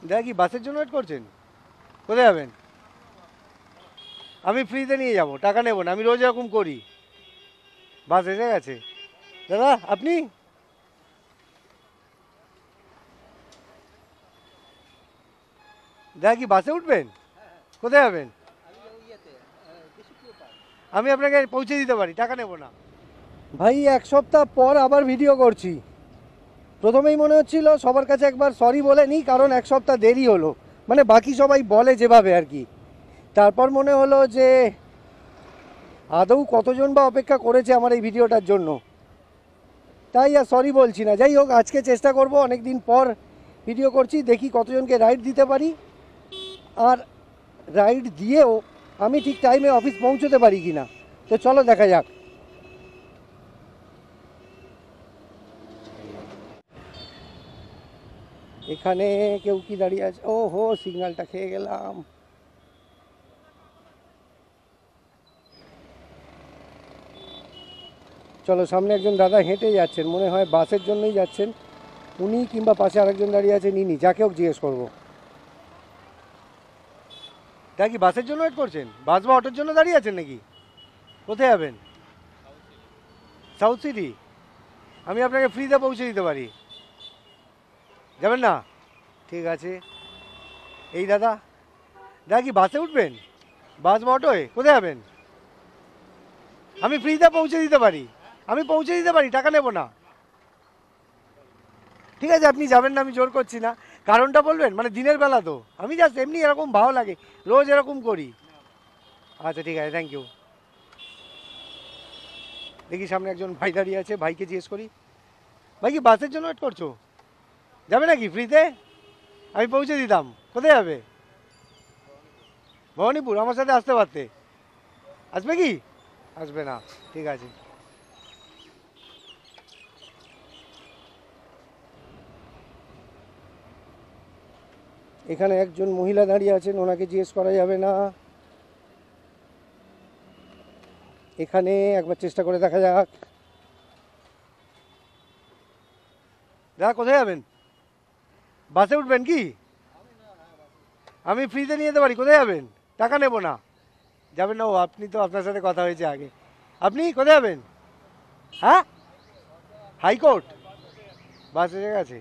দাদা কি বাসের জন্য ওয়েট করছেন? কোথায় যাবেন? আমি ফ্রিতে নিয়ে যাব, টাকা নেব না, আমি রোজ এরকম করি। বাস এসে গেছে। দাদা আপনি দাদা কি বাসে উঠবেন? কোথায় যাবেন? আমি আপনাকে পৌঁছে দিতে পারি, টাকা নেব না। ভাই এক সপ্তাহ পর আবার ভিডিও করছি। প্রথমেই মনে হচ্ছিল সবার কাছে একবার সরি বলে নিই, কারণ এক সপ্তাহ দেরি হলো, মানে বাকি সবাই বলে যেভাবে আর কি। তারপর মনে হলো যে আদৌ কতজন বা অপেক্ষা করেছে আমার এই ভিডিওটার জন্য, তাই আর সরি বলছি না। যাই হোক, আজকে চেষ্টা করব, অনেক দিন পর ভিডিও করছি, দেখি কতজনকে রাইড দিতে পারি, আর রাইড দিয়েও আমি ঠিক টাইমে অফিস পৌঁছতে পারি কি না। তো চলো দেখা যাক। এখানে কেউ কি দাঁড়িয়ে আছে? ও হো, সিগন্যালটা খেয়ে গেলাম। চলো, সামনে একজন দাদা হেঁটে যাচ্ছেন, মনে হয় বাসের জন্যই যাচ্ছেন উনি, কিংবা পাশে আরেকজন দাঁড়িয়ে আছেন ইনি, যাকে হোক জিজ্ঞেস করবো। তা কি বাসের জন্য ওয়েট করছেন? বাস বা অটোর জন্য দাঁড়িয়ে আছেন নাকি? কোথায় যাবেন? South city? আমি আপনাকে ফ্রিতে পৌঁছে দিতে পারি, যাবেন না? ঠিক আছে। এই দাদা, দাদা কি বাসে উঠবেন? বাস বা অটোয়? কোথায় যাবেন? আমি ফ্রিতে পৌঁছে দিতে পারি, আমি পৌঁছে দিতে পারি, টাকা নেব না। ঠিক আছে, আপনি যাবেন না, আমি জোর করছি না। কারণটা বলবেন? মানে দিনের বেলা তো, আমি জাস্ট এমনি এরকম ভালো লাগে, রোজ এরকম করি। আচ্ছা ঠিক আছে, থ্যাংক ইউ। দেখি সামনে একজন ভাই দাঁড়িয়ে আছে, ভাইকে জিজ্ঞেস করি। ভাই কি বাসের জন্য ওয়েট করছো? যাবে নাকি ফ্রিতে? আমি পৌঁছে দিতাম। কোথায় যাবে? ভবানীপুর? আমার সাথে আসতে পারতে। আসবে কি? আসবে না, ঠিক আছে। এখানে একজন মহিলা দাঁড়িয়ে আছেন, ওনাকে জিজ্ঞেস করা যাবে না? এখানে একবার চেষ্টা করে দেখা যাক। দাদা কোথায় যাবেন? বাসে উঠবেন কি? আমি ফ্রিতে নিয়ে যেতে পারি, কোথায় যাবেন? টাকা নেব না। যাবেন না? ও আপনি তো, আপনার সাথে কথা হয়েছে আগে। আপনি কোথায় যাবেন? হ্যাঁ, হাইকোর্ট? বাস এসে গেছে?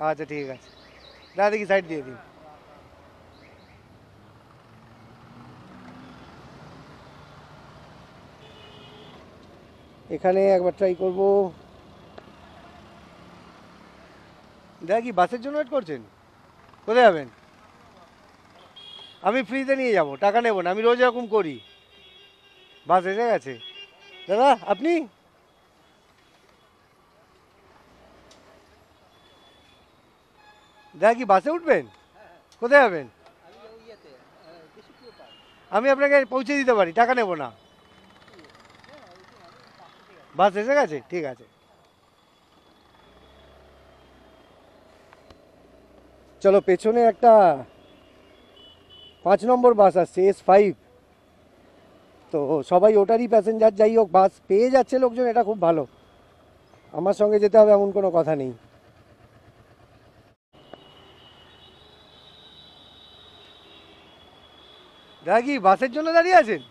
আচ্ছা ঠিক আছে, দাদা দেখি সাইড দিয়ে দিন। এখানে একবার ট্রাই করব। দাদা কি বাসের জন্য ওয়েট করছেন? কোথায় যাবেন? আমি ফ্রিতে নিয়ে যাব, টাকা নেব না, আমি রোজ এরকম করি। বাস এসে গেছে। দাদা আপনি দাদা কি বাসে উঠবেন? কোথায় যাবেন? আমি আপনাকে পৌঁছে দিতে পারি, টাকা নেব না। বাস এসে গেছে? ঠিক আছে। চলো, পেছনে একটা 5 নম্বর বাস আসছে, S5। তো সবাই ওটারই প্যাসেঞ্জার। যাই হোক, বাস পেয়ে যাচ্ছে লোকজন, এটা খুব ভালো। আমার সঙ্গে যেতে হবে এমন কোনো কথা নেই। দাদা কি বাসের জন্য দাঁড়িয়ে আছেন?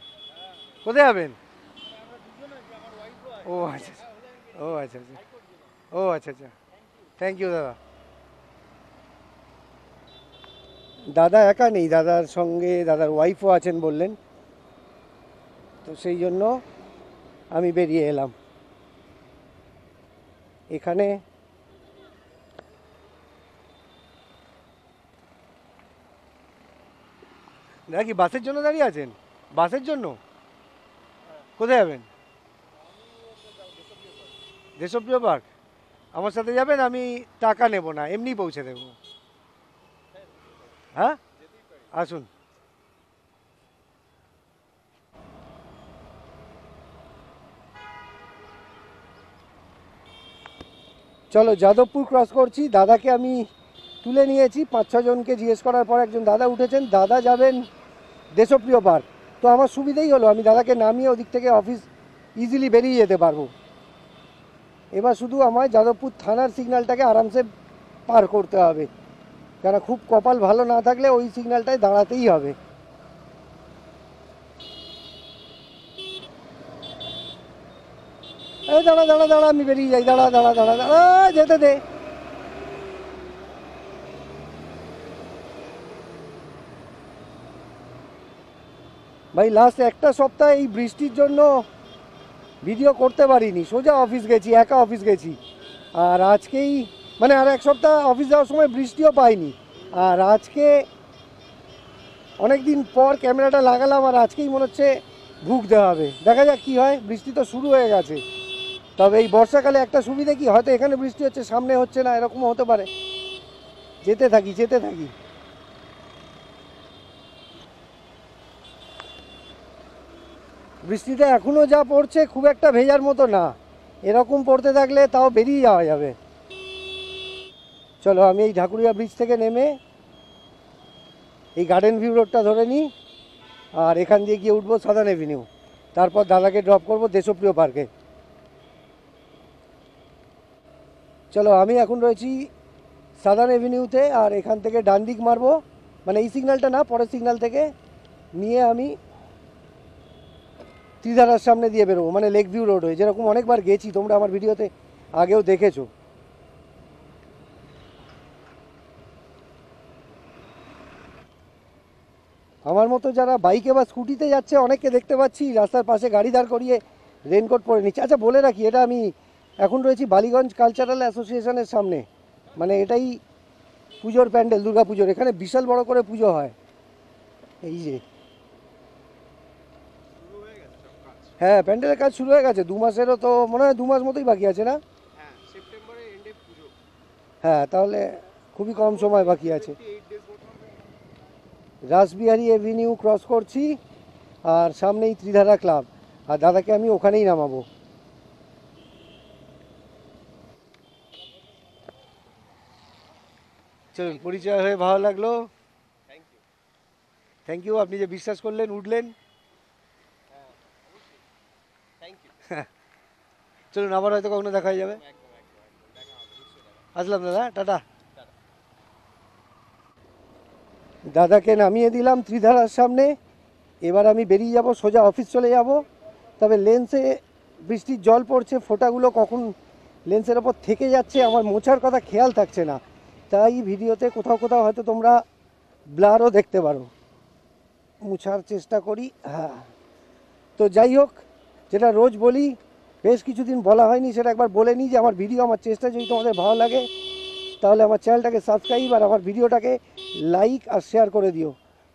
কোথায় যাবেন? ও আচ্ছা আচ্ছা। ও আচ্ছা আচ্ছা। ও আচ্ছা আচ্ছা, থ্যাংক ইউ দাদা। দাদা একা নেই, দাদার সঙ্গে দাদার ওয়াইফও আছেন বললেন, তো সেই জন্য আমি বেরিয়ে এলাম। এখানে দাদা কি বাসের জন্য দাঁড়িয়ে আছেন? বাসের জন্য? কোথায় যাবেন? দেশপ্রিয় পার্ক? আমার সাথে যাবেন, আমি টাকা নেব না, এমনি পৌঁছে দেবো। হ্যাঁ, আসুন। চলো, যাদবপুর ক্রস করছি। দাদাকে আমি তুলে নিয়েছি, 5-6 জনকে জিজ্ঞেস করার পর একজন দাদা উঠেছেন, দাদা যাবেন দেশপ্রিয় পার্ক। তো আমার সুবিধেই হলো, আমি দাদাকে নামিয়ে ওদিক থেকে অফিস ইজিলি বেরিয়ে যেতে পারবো। এবার শুধু আমায় যাদবপুর থানার সিগন্যালটাকে আরামসে পার করতে হবে। কেন খুব কপাল ভালো না থাকলে ওই সিগন্যালটায় দাঁড়াতেই হবে। এই দাঁড়া দাঁড়া দাঁড়া, আমি বেরিয়ে যাই, দাঁড়া দাঁড়া দাঁড়া দাঁড়া, যেতে দে। ভাই লাস্ট একটা সপ্তাহ এই বৃষ্টির জন্য ভিডিও করতে পারিনি, সোজা অফিস গেছি, একা অফিস গেছি। আর আজকেই মানে আর এক সপ্তাহ অফিস যাওয়ার সময় বৃষ্টিও পাইনি। আর আজকে অনেক দিন পর ক্যামেরাটা লাগালাম, আর আজকেই মনে হচ্ছে ভুগতে হবে। দেখা যাক কী হয়, বৃষ্টি তো শুরু হয়ে গেছে। তবে এই বর্ষাকালে একটা সুবিধা কি, হয়তো এখানে বৃষ্টি হচ্ছে সামনে হচ্ছে না, এরকমও হতে পারে। যেতে থাকি যেতে থাকি। বৃষ্টিটা এখনও যা পড়ছে খুব একটা ভেজার মতো না, এরকম পড়তে থাকলে তাও বেরিয়ে যাওয়া যাবে। চলো আমি এই ঢাকুরিয়া ব্রিজ থেকে নেমে এই গার্ডেন ভিউ রোডটা ধরে নিই, আর এখান দিয়ে গিয়ে উঠবো সাদার্ন এভিনিউ, তারপর দাদাকে ড্রপ করবো দেশপ্রিয় পার্কে। চলো আমি এখন রয়েছি সাদার্ন এভিনিউতে, আর এখান থেকে ডান দিক মারবো, মানে এই সিগন্যালটা না, পরের সিগন্যাল থেকে নিয়ে আমি ত্রিধারার সামনে দিয়ে বেরোবো, মানে লেক ভিউ রোড হয়ে, যেরকম অনেকবার গেছি, তোমরা আমার ভিডিওতে আগেও দেখেছো। আমার মতো যারা বাইকে বা স্কুটিতে যাচ্ছে অনেককে দেখতে পাচ্ছি রাস্তার পাশে গাড়ি দাঁড় করিয়ে রেনকোট পরে নিচ্ছে। আচ্ছা বলে রাখি, এটা আমি এখন রয়েছি বালিগঞ্জ কালচারাল অ্যাসোসিয়েশনের সামনে, মানে এটাই পুজোর প্যান্ডেল, দুর্গা পুজোর, এখানে বিশাল বড় করে পুজো হয়। এই যে হ্যাঁ, প্যান্ডেলের কাজ শুরু হয়ে গেছে, 2 মাসেরও তো মনে হয় 2 মাস মতোই বাকি আছে না? হ্যাঁ, তাহলে খুবই কম সময় বাকি আছে। রাসবিহারী এভিনিউ ক্রস করছি, আর সামনেই ত্রিধারা ক্লাব, আর দাদাকে আমি ওখানেই নামাবো। চলুন, পরিচয় হয়ে ভালো লাগলো। থ্যাংক ইউ, আপনি যে বিশ্বাস করলেন, উঠলেন। চলুন, আবার হয়তো কখনো দেখা যাবে। আসলাম দাদা, টাটা। দাদাকে নামিয়ে দিলাম ত্রিধারার সামনে, এবার আমি বেরিয়ে যাব, সোজা অফিস চলে যাব। তবে লেন্সে বৃষ্টির জল পড়ছে, ফোঁটাগুলো কখন লেন্সের ওপর থেকে যাচ্ছে আমার মোছার কথা খেয়াল থাকছে না, তাই ভিডিওতে কোথাও কোথাও হয়তো তোমরা ব্লারও দেখতে পারো। মুছার চেষ্টা করি, হ্যাঁ। তো যাই হোক, যেটা রোজ বলি, বেশ কিছুদিন বলা হয়নি, সেটা একবার বলে নিই যে আমার ভিডিও, আমার চেষ্টা যদি তোমাদের ভালো লাগে তাহলে আমার চ্যানেলটাকে সাবস্ক্রাইব আর আমার ভিডিওটাকে লাইক আর শেয়ার করে দিও।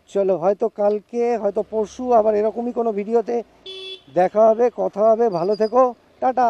চলো, হয়তো কালকে, হয়তো পরশু আবার এরকমই কোনো ভিডিওতে দেখা হবে, কথা হবে। ভালো থেকো, টাটা।